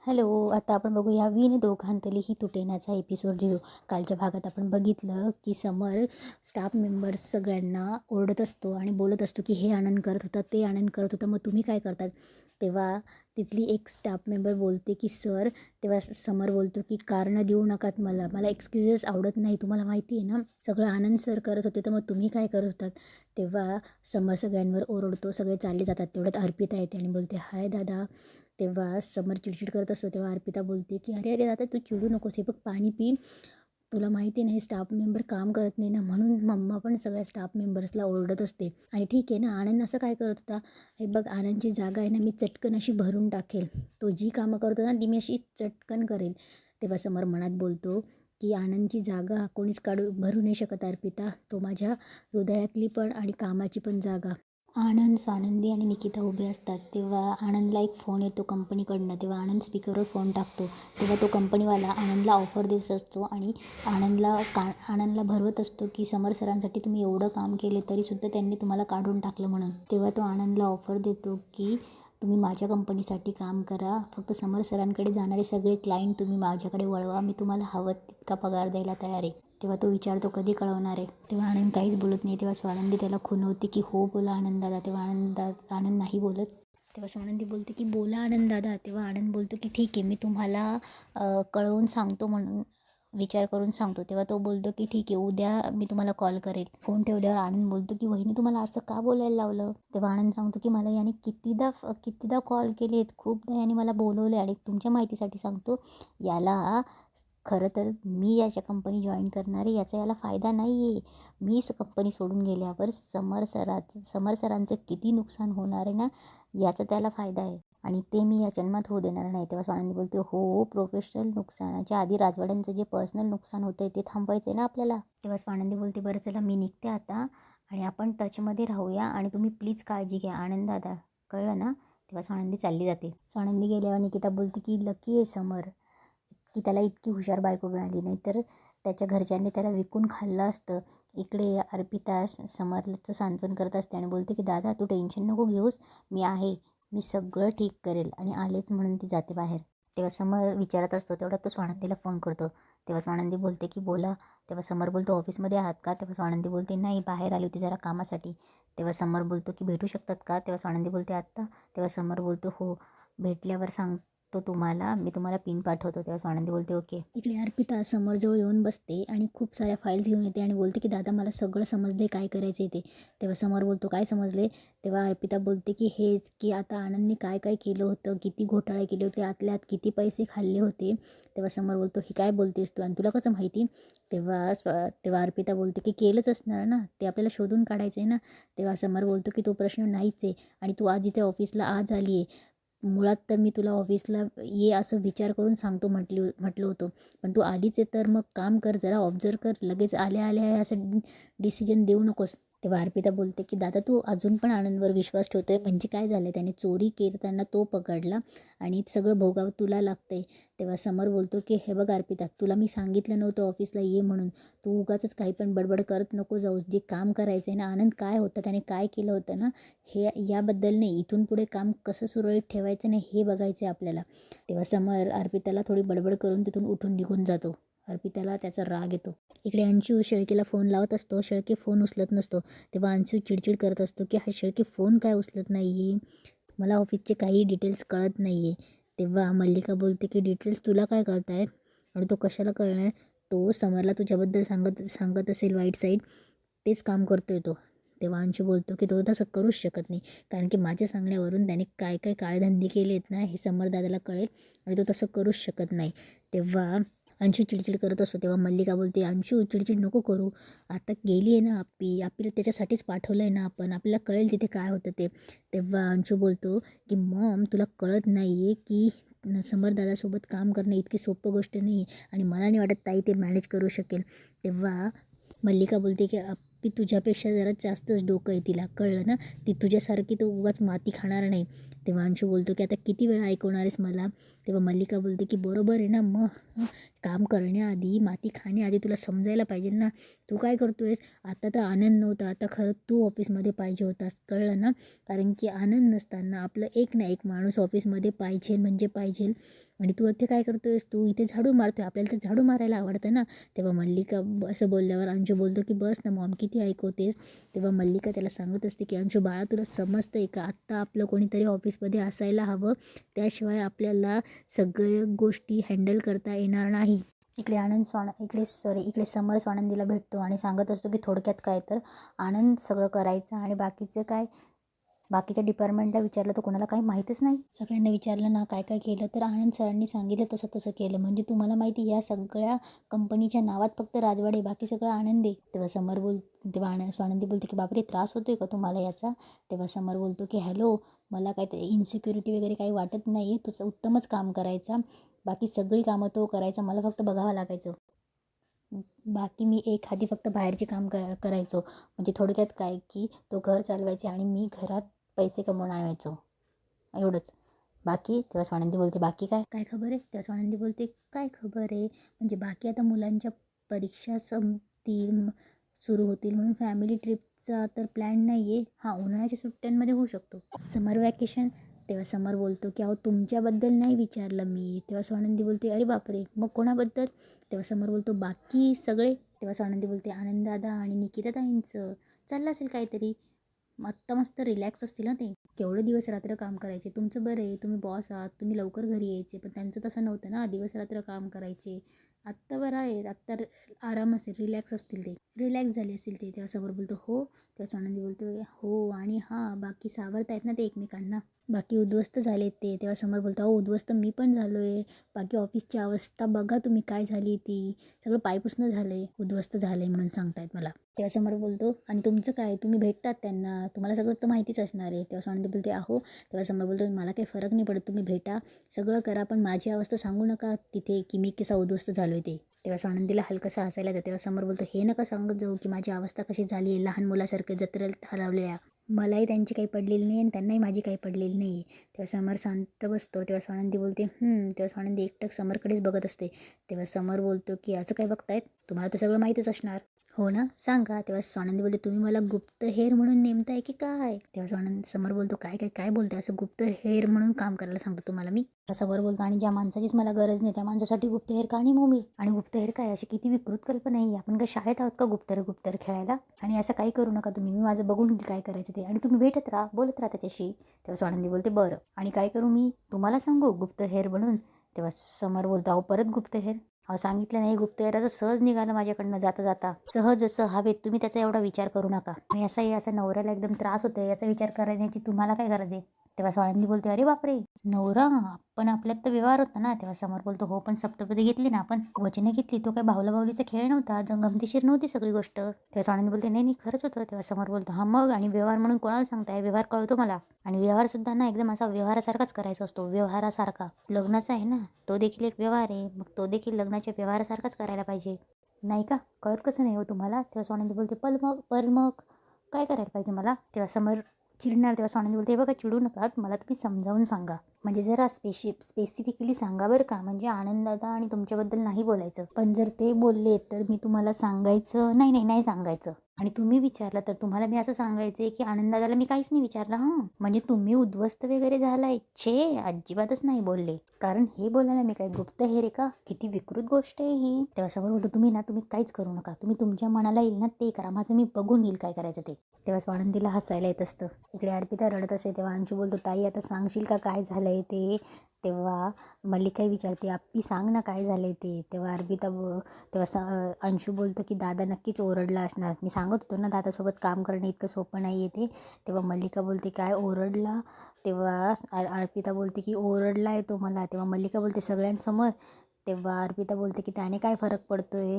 Hello. आता आपण बघूया विण दोघांतली ही तुटेनाचा एपिसोड रिव्ह्यू. कालच्या भागात आपण बघितलं की समर स्टाफ मेंबर्स सगळ्यांना ओरडत असतो आणि बोलत असतो की हे आनंद करत होता, ते आनंद करत होता, मग तुम्ही काय करतात. तेव्हा तिथली एक स्टाफ मेंबर बोलते की सर. तेव्हा समर बोलतो की कारणं देऊ नकात, मला मला एक्सक्युजेस आवडत नाही, तुम्हाला माहिती आहे ना सगळं आनंद सर करत होते, तर मग तुम्ही काय करत होतात. तेव्हा समर सगळ्यांवर ओरडतो, सगळे चालले जातात. तेवढ्यात अर्पिता येते आणि बोलते हाय दादा. तेव्हा समर चिडचिड करत असतो, तेव्हा अर्पिता बोलते की अरे अरे दादा तू चिडू नकोस, हे बघ पाणी पी, तुला माहिती नाही स्टाफ मेंबर काम करत नाही ना, म्हणून मम्मा पण सगळ्या स्टाफ मेंबर्सला ओरडत असते. आणि ठीक आहे ना, आनंद असं काय करत होता, हे बघ आनंदची जागा आहे ना मी चटकन अशी भरून टाकेल, तो जी कामं करतो ना ती मी अशी चटकन करेल. तेव्हा समर मनात बोलतो की आनंदची जागा कोणीच भरू नाही शकत अर्पिता, तो माझ्या हृदयातली पण आणि कामाची पण जागा. आनंद, स्वानंदी आणि निकिता उभे असतात. तेव्हा आनंदला एक फोन येतो कंपनीकडनं. तेव्हा आनंद स्पीकरवर फोन टाकतो. तेव्हा तो कंपनीवाला आनंदला ऑफर देत असतो आणि आनंदला भरवत असतो की समर सरांसाठी तुम्ही एवढं काम केले तरीसुद्धा त्यांनी तुम्हाला काढून टाकलं म्हणून. तेव्हा तो आनंदला ऑफर देतो की तुम्ही माझ्या कंपनीसाठी काम करा, फक्त समर सरांकडे जाणारे सगळे क्लायंट तुम्ही माझ्याकडे वळवा, मी तुम्हाला हवं तितका पगार द्यायला तयार आहे. तेव्हा तो विचारतो कधी कळवणार आहे. तेव्हा आनंद काहीच बोलत नाही. तेव्हा स्वानंदी त्याला खुणवते की हो बोला आनंद दादा. तेव्हा आनंद नाही बोलत. तेव्हा स्वानंदी बोलते की बोला आनंद दादा. तेव्हा आनंद बोलतो की ठीक आहे, मी तुम्हाला कळवून सांगतो, म्हणून विचार करून सांगतो. तेव्हा तो बोलतो की ठीक आहे, उद्या मी तुम्हाला कॉल करेल. फोन ठेवल्यावर आनंद बोलतो की वहिनी तुम्हाला असं का बोलायला लावलं. तेव्हा आनंद सांगतो की मला याने कितीदा कॉल केलेत, खूपदा याने मला बोलवले, आणि तुमच्या माहितीसाठी सांगतो, याला खरं तर मी याच्या कंपनी जॉईन करणार आहे, याचा याला फायदा नाही आहे. मी कंपनी सोडून गेल्यावर समर सरांचं किती नुकसान होणार आहे ना, याचा त्याला फायदा आहे, आणि ते मी या जन्मात होऊ देणार नाही. तेव्हा स्वानंदी बोलते हो, प्रोफेशनल नुकसानाच्या आधी राजवाड्यांचं जे पर्सनल नुकसान होतं ते थांबवायचं आहे ना आपल्याला. तेव्हा स्वानंदी बोलते बरं चला मी निघते आता, आणि आपण टचमध्ये राहूया, आणि तुम्ही प्लीज काळजी घ्या आनंद दादा, कळलं ना. तेव्हा स्वानंदी चालली जाते. स्वानंदी गेल्यावर निकिता बोलते की लकी आहे समर की त्याला इतकी हुशार बायको मिळाली, नाही तर त्याच्या घरच्यांनी त्याला विकून खाल्लं असतं. इकडे अर्पिता समरचं सांत्वन करत असते आणि बोलते की दादा तू टेन्शन नको घेऊस, मी आहे, मी सगळं ठीक करेल, आणि आलेच म्हणून ती जाते बाहेर. तेव्हा समर विचारत असतो, तेवढा तो स्वानंदीला फोन करतो. तेव्हा स्वानंदी बोलते की बोला. तेव्हा समर बोलतो ऑफिसमध्ये आहात का. तेव्हा स्वानंदी बोलते नाही, बाहेर आली होती जरा कामासाठी. तेव्हा समर बोलतो की भेटू शकतात का. तेव्हा स्वानंदी बोलते आत्ता. तेव्हा समर बोलतो हो, भेटल्यावर सांगतो तुम्हाला, मी तुम्हाला पिन पाठवतो. तेव्हा स्वानंदी बोलते ओके. इकडे अर्पिता समरजवळ येऊन बसते आणि खूप साऱ्या फाईल्स घेऊन येते आणि बोलते की दादा मला सगळं समजले, काय करायचे ते. तेव्हा समर बोलतो काय समजले. तेव्हा अर्पिता बोलते की हेच की आता आनंदने काय काय केलं होतं, किती घोटाळे केले होते, आतल्या आत किती पैसे खाल्ले होते. तेव्हा समर बोलतो हे काय बोलतेस तू, आणि तुला कसं माहिती. तेव्हा अर्पिता बोलते की केलंच असणार ना, ते आपल्याला शोधून काढायचं आहे ना. तेव्हा समर बोलतो की तो प्रश्न नाहीच आहे, आणि तू आज इथे ऑफिसला आज आली आहे, मुळात तर मी तुला ऑफिसला ये असं विचार करून सांगतो म्हटलं होतं, पण तू आलीच आहे, तर मग काम कर, जरा ऑब्झर्व कर, लगेच आल्या आल्या असं डिसिजन देऊ नकोस. तेव्हा अर्पिता बोलते की दादा तू अजून पण आनंदवर विश्वास ठेवतोय, म्हणजे काय झालं, त्याने चोरी करताना तो पकडला आणि सगळं भोगावं तुला लागतंय. तेव्हा समर बोलतो की हे बघ अर्पिता, तुला मी सांगितलं नव्हतं ऑफिसला ये म्हणून, तू उगाचच काही पण बडबड करत नको जाऊस, जे काम करायचं आहे ना, आनंद काय होतं, त्याने काय केलं होतं ना, हे याबद्दल नाही, इथून पुढे काम कसं सुरळीत ठेवायचं नाही हे बघायचं आहे आपल्याला. तेव्हा समर अर्पिताला थोडी बडबड करून तिथून उठून निघून जातो. अर्पिताला त्याचा राग येतो. इकडे अंशू शेळकेला फोन लावत असतो, शेळके फोन उचलत नसतो. तेव्हा अंशू चिडचिड करत असतो की हा शेळके फोन काय उचलत नाही आहे, मला ऑफिसचे काही डिटेल्स कळत नाही आहे. तेव्हा मल्लिका बोलते की डिटेल्स तुला काय कळत आहेत, आणि तो कशाला कळणार, तो समरला तुझ्याबद्दल सांगत असेल वाईट साईड, तेच काम करतोय तो. तेव्हा अंशू बोलतो की तो तसं करूच शकत नाही, कारण की माझ्या सांगण्यावरून त्याने काय काय काळेधंदे केले आहेत ना हे समरदादाला कळेल, आणि तो तसं करूच शकत नाही. तेव्हा अंशू चिडचिड करत असतो. तेव्हा मल्लिका बोलते अंशू चिडचिड नको करू, आता गेली आहे ना आपल्याला त्याच्यासाठीच पाठवलं आहे ना आपण, आपल्याला कळेल तिथे काय होतं ते. तेव्हा अंशू बोलतो की मॉम तुला कळत नाही आहे की समरदादासोबत काम करणं इतकी सोपं गोष्ट नाही आहे, आणि मला नाही वाटत ताई ते मॅनेज करू शकेल. तेव्हा मल्लिका बोलते की आपी तुझ्यापेक्षा जरा जास्तच डोकं आहे तिला, कळलं ना, ती तुझ्यासारखी तो उगाच माती खाणार नाही. तेव्हा अंशू बोलतो की आता किती वेळा ऐकवणार आहेस मला. तेव्हा मल्लिका बोलते की बरोबर आहे ना, मग काम करण्याआधी माती खाण्याआधी तुला समजायला पाहिजे ना, तू काय करतो आहेस. आता तर आनंद नव्हता, आता खरं तू ऑफिसमध्ये पाहिजे होतास, कळलं ना, कारण की आनंद नसताना आपलं एक ना एक माणूस ऑफिसमध्ये पाहिजे म्हणजे पाहिजे. आणि तू इथे काय करतोयस, तू इथे झाडू मारतोय, आपल्याला तर झाडू मारायला आवडतं ना. तेव्हा मल्लिका असं बोलल्यावर अंशू बोलतो की बस ना मॉम, किती ऐकवतेस. तेव्हा मल्लिका त्याला सांगत असते की अंशू बाळा, तुला समजतं आहे का, आत्ता आपलं कोणीतरी ऑफिसमध्ये असायला हवं, त्याशिवाय आपल्याला सगळ्या गोष्टी हँडल करता येणार नाही. इकडे समर स्वानंदीला भेटतो आणि सांगत असतो की थोडक्यात काय तर आनंद सगळं करायचं आणि बाकीचं काय, बाकीच्या डिपार्टमेंटला विचारलं तर कोणाला काही माहीतच नाही. सगळ्यांना विचारलं ना काय काय केलं, तर आनंद सरांनी सांगितलं तसं तसं केलं. म्हणजे तुम्हाला माहिती, या सगळ्या कंपनीच्या नावात फक्त राजवाडे, बाकी सगळं आनंद आहे. तेव्हा स्वानंदी बोलते की बापरे, त्रास होतोय का तुम्हाला याचा. तेव्हा समर बोलतो की हॅलो, मला काय ते इन्सिक्युरिटी वगैरे काही वाटत नाही, तुझं उत्तमच काम करायचा, बाकी सगळी कामं तो करायचा, मला फक्त बघावं लागायचं. बाकी मी एखादी फक्त बाहेरचे काम करायचो. म्हणजे थोडक्यात काय की तो घर चालवायचे आणि मी घरात पैसे कमवून आणायचो, एवढंच. बाकी तेव्हा स्वानंदी बोलते बाकी काय काय खबर आहे. तेव्हा स्वानंदी बोलते काय खबर आहे म्हणजे बाकी आता मुलांच्या परीक्षा संपतील, सुरू होतील, म्हणून फॅमिली ट्रिपचा तर प्लॅन नाही आहे. हां, उन्हाळ्याच्या सुट्ट्यांमध्ये होऊ शकतो, समर वॅकेशन. तेव्हा समर बोलतो की अहो तुमच्याबद्दल नाही विचारलं मी. तेव्हा स्वानंदी बोलते अरे बापरे, मग कोणाबद्दल. तेव्हा समर बोलतो बाकी सगळे. तेव्हा स्वानंदी बोलते आनंददादा आणि निकिताताईंचं चाललं असेल काहीतरी, आत्ता मस्त रिलॅक्स असतील ना ते, केवढे दिवस रात्र काम करायचे. तुमचं बरं आहे, तुम्ही बॉस आहात, तुम्ही लवकर घरी यायचे, पण त्यांचं तसं नव्हतं ना, दिवस रात्र काम करायचे. आत्ता बरं आहे, आत्ता आराम असेल, रिलॅक्स असतील ते, रिलॅक्स झाले असतील ते. तेव्हा समोर बोलतो हो. तेव्हा स्वानंदी बोलतो हो, आणि हां बाकी सावरत आहेत ना ते एकमेकांना, बाकी उद्ध्वस्त झालेत ते. तेव्हा समोर बोलतो अहो उद्ध्वस्त मी पण झालो आहे, बाकी ऑफिसची अवस्था बघा तुम्ही काय झाली ती, सगळं पायपुसणं झालं आहे, उद्ध्वस्त झालं आहे म्हणून सांगतायत मला. तेव्हा समोर बोलतो आणि तुमचं काय, तुम्ही भेटतात त्यांना, तुम्हाला सगळं तर माहितीच असणार आहे. तेव्हा स्वानंदी बोलते अहो. तेव्हा समोर बोलतो मला काही फरक नाही पडत, तुम्ही भेटा, सगळं करा, पण माझी अवस्था सांगू नका तिथे की मी कसा उद्ध्वस्त झालो आहे ते. तेव्हा स्वानंदीला हलकंसं हसायला येतं. तेव्हा समोर बोलतो हे नका सांगत जाऊ की माझी अवस्था कशी झाली आहे, लहान मुलासारखं जत्रेत हरवल्या, मलाही त्यांची काही पडलेली नाही आणि त्यांनाही माझी काही पडलेली नाही. तेव्हा समर शांत बसतो. तेव्हा स्वानंदी बोलते तेव्हा स्वानंदी एकटक समरकडेच बघत असते. तेव्हा समर बोलतो की असं काय बघतायत, तुम्हाला तर सगळं माहीतच असणार हो ना, सांगा. तेव्हा स्वानंदी बोलते तुम्ही मला गुप्तहेर म्हणून नेमताय की काय. तेव्हा समर बोलतो काय काय काय बोलते, असं गुप्तहेर म्हणून काम करायला सांगतो तुम्हाला मी. समर बोलतो आणि ज्या माणसाचीच मला गरज नाही त्या माणसासाठी गुप्तहेर का नाही मी. आणि गुप्तहेर काय, अशी किती विकृत कल्पना आहे, आपण काय शाळेत आहोत का गुप्तहेर खेळायला. आणि असं काही करू नका तुम्ही, मी माझं बघून घेईल काय करायचं ते, आणि तुम्ही भेटत राहा, बोलत राहा त्याच्याशी. तेव्हा स्वानंदी बोलते बरं, आणि काय करू मी, तुम्हाला सांगू गुप्तहेर बनून. तेव्हा समर बोलतो अहो परत गुप्तहेर, अहो सांगितलं नाही, गुप्तहेराचं सहज निघालं माझ्याकडनं जाता जाता, सहज असं हवेत, तुम्ही त्याचा एवढा विचार करू नका. आणि असं नवऱ्याला एकदम त्रास होतोय याचा विचार करण्याची तुम्हाला काय गरज आहे. तेव्हा स्वानंदी बोलते अरे बापरे, नवरा, पण आपल्यात तर व्यवहार होता ना. तेव्हा समोर बोलतो हो, पण सप्तपदी घेतली ना आपण, वचने घेतली, तो काय भावला भावलीचा खेळ नव्हता, गमतीशीर नव्हती सगळी गोष्ट. तेव्हा स्वानंदी बोलते नाही खरंच होतं. तेव्हा समोर बोलतो हा मग, आणि व्यवहार म्हणून कोणाला सांगताय, व्यवहार कळतो मला, आणि व्यवहार सुद्धा ना एकदम असा व्यवहारासारखाच करायचा असतो, व्यवहारासारखा. लग्नाचा आहे ना, तो देखील एक व्यवहार आहे, मग तो देखील लग्नाच्या व्यवहारासारखाच करायला पाहिजे, नाही का, कळत कसं नाही हो तुम्हाला. तेव्हा स्वानंदी बोलते पर मग काय करायला पाहिजे मला. तेव्हा समोर चिडणार. तेव्हा स्वानंदी बोलते हे बघा चिडू नका, मला तुम्ही समजावून सांगा, म्हणजे जरा स्पेसिफिकली सांगा बरं का, म्हणजे आनंददादा आणि तुमच्याबद्दल नाही बोलायचं, पण जर ते बोलले तर मी तुम्हाला सांगायचं नाही सांगायचं, आणि तुम्ही विचारलं तर तुम्हाला मी असं सांगायचं की आनंददादाला मी काहीच नाही विचारलं. हां, म्हणजे तुम्ही उद्ध्वस्त वगैरे झालाय छे, अजिबातच नाही बोलले, कारण हे बोलायला मी काय गुप्तहेर आहे का, किती विकृत गोष्ट आहे ही. तेव्हा समोर बोलतो तुम्ही काहीच करू नका, तुम्ही तुमच्या मनाला येईल ना ते करा, माझं मी बघून येईल काय करायचं ते. तेव्हा स्वानंदीला हसायला येत असतं. इकडे अर्पिता रडत असते. तेव्हा अंशू बोलतो ताई आता सांगशील का काय झालंय ते. तेव्हा मल्लिकाही विचारते आप्पी सांग ना काय झालंय ते. तेव्हा अंशू बोलतो की दादा नक्कीच ओरडला असणार, मी सांगत होतो ना दादासोबत काम करणं इतकं सोपं नाही आहे ते. तेव्हा मल्लिका बोलते काय ओरडला. तेव्हा अर्पिता बोलते की ओरडला आहे तो मला. तेव्हा मल्लिका बोलते सगळ्यांसमोर. तेव्हा अर्पिता बोलते की त्याने काय फरक पडतोय,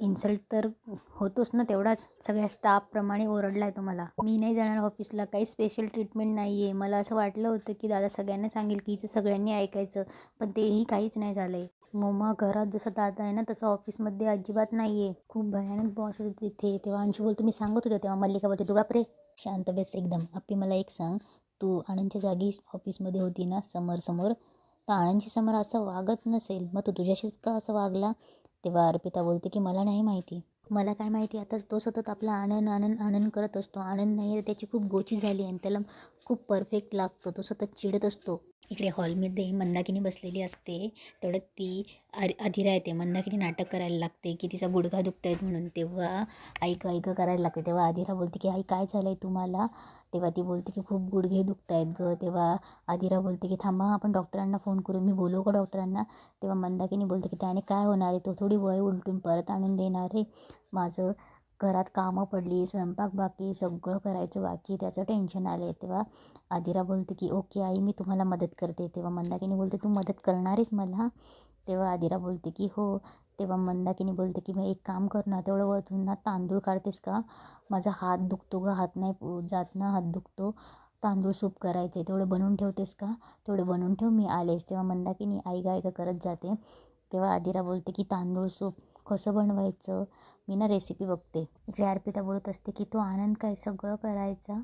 इन्सल्ट तर होतोच ना तेवढाच, सगळ्या स्टाफप्रमाणे ओरडला आहे तो मला, मी नाही जाणार ऑफिसला, काही स्पेशल ट्रीटमेंट नाही आहे. मला असं वाटलं होतं की दादा सगळ्यांना सांगेल की हिचं सगळ्यांनी ऐकायचं, पण तेही काहीच नाही झालं आहे. मम्मा घरात जसं दादा आहे ना तसं ऑफिसमध्ये अजिबात नाही आहे, खूप भयानक बॉस आहे तिथे. तेव्हा अंशू बोलतो मी सांगत होते. तेव्हा मल्लिका बोलते तू बापरे शांत बेस एकदम. आप्पी मला एक सांग, तू आनंदच्या जागी ऑफिसमध्ये होती ना समोर, तर आनंदची समोर असं वागत नसेल, मग तू तुझ्याशीच का असं वागला. तेव्हा अर्पिता बोलते की मला नाही माहिती, मला काय माहिती, आता तो सतत आपला आनंद करत असतो. आनंद नाही आहे त्याची खूप गोची झाली आणि त्याला खूप परफेक्ट लागतो. तो सतत चिडत असतो. इकडे हॉलमध्ये मंदाकिनी बसलेली असते. तेवढ्यात ती अधिरा येते. मंदाकिनी नाटक करायला लागते की तिचा गुडघा दुखत आहेत म्हणून. तेव्हा ऐक ऐक करायला लागते. तेव्हा अधिरा बोलते की आई काय झालं आहे तुम्हाला. तेव्हा ती बोलते की खूप गुडघे दुखत आहेत गं. तेव्हा अधिरा बोलते की थांबा आपण डॉक्टरांना फोन करू, मी बोलू का डॉक्टरांना. तेव्हा मंदाकिनी बोलते की त्याने काय होणार आहे, तो थोडी वय उलटून परत आणून देणार आहे. माझं घरात कामं पडली, स्वयंपाक बाकी, सगळं करायचं बाकी, त्याचं टेन्शन आलं आहे. तेव्हा अधिरा बोलते की ओके आई मी तुम्हाला मदत करते. तेव्हा मंदाकिनी बोलते तू मदत करणार आहेस मला. तेव्हा अधिरा बोलते की हो. तेव्हा मंदाकिनी बोलते की मग एक काम कर ना, तेवढं वरतून ना तांदूळ काढतेस का, माझा हात दुखतो गं, हात नाही जात ना, हात दुखतो. तांदूळ सूप करायचे तेवढं बनवून ठेवतेस का, तेवढं बनवून ठेव मी आलेस. तेव्हा मंदाकिनी आई गाय का करत जाते. तेव्हा अधिरा बोलते की तांदूळ सूप कसं बनवायचं, मी ना रेसिपी बघते. इकडे अर्पिता बोलत असते की तो आनंद काय सगळं करायचा,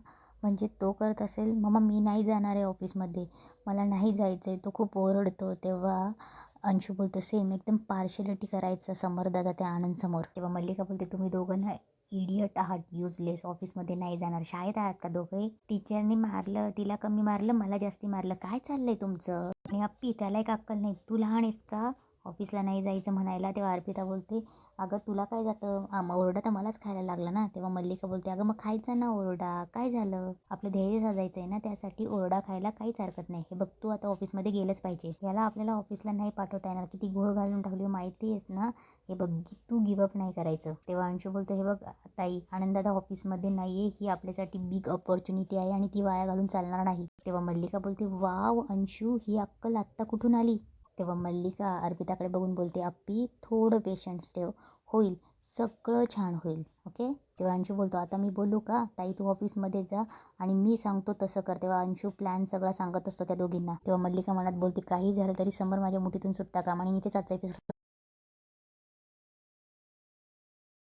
म्हणजे तो करत असेल मम्मा मी नाही जाणार आहे ऑफिसमध्ये, मला नाही जायचं आहे, तो खूप ओरडतो. तेव्हा अंशू बोलतो सेम एकदम पार्शलिटी करायचं समरदादा त्या आनंदसमोर. तेव्हा मल्लिका बोलते तुम्ही दोघं ना इडियट आहात, युजलेस, ऑफिसमध्ये नाही जाणार, शाळेत आहात का दोघंही. टीचरने मारलं, तिला कमी मारलं, मला जास्ती मारलं, काय चाललंय तुमचं. आणि अप्पी त्याला एक अक्कल नाही, तू लहान आहेस का ऑफिसला नाही जायचं म्हणायला. तेव्हा अर्पिता बोलते अगं तुला काय जातं, ओरडा तर मलाच खायला लागला ना. तेव्हा मल्लिका बोलते अगं मग खायचं ना ओरडा, काय झालं, आपलं ध्येय साधायचं आहे ना, त्यासाठी ओरडा खायला काहीच हरकत नाही. हे बघ तू आता ऑफिसमध्ये गेलंच पाहिजे, याला आपल्याला ऑफिसला नाही पाठवता येणार, किती घोळ घालून टाकली माहिती आहेस ना. हे बघ तू गिवअप नाही करायचं. तेव्हा अंशू बोलतो हे बघ ताई आनंददादा ऑफिसमध्ये नाही आहे, ही आपल्यासाठी बिग अपॉर्च्युनिटी आहे आणि ती वाया घालून चालणार नाही. तेव्हा मल्लिका बोलते वाव अंशू, ही अक्कल आत्ता कुठून आली. तेव्हा मल्लिका अर्पिताकडे बघून बोलते अप्पी थोडं पेशन्स ठेव, होईल सगळं छान होईल ओके. तेव्हा अंशू बोलतो आता मी बोलू का ताई, तू ऑफिसमध्ये जा आणि मी सांगतो तसं कर. तेव्हा अंशू प्लॅन सगळा सांगत असतो त्या दोघींना. तेव्हा मल्लिका मनात बोलते काही झालं तरी समोर माझ्या मुठीतून सुटता कामा आणि इथेच आजचा एपिसोड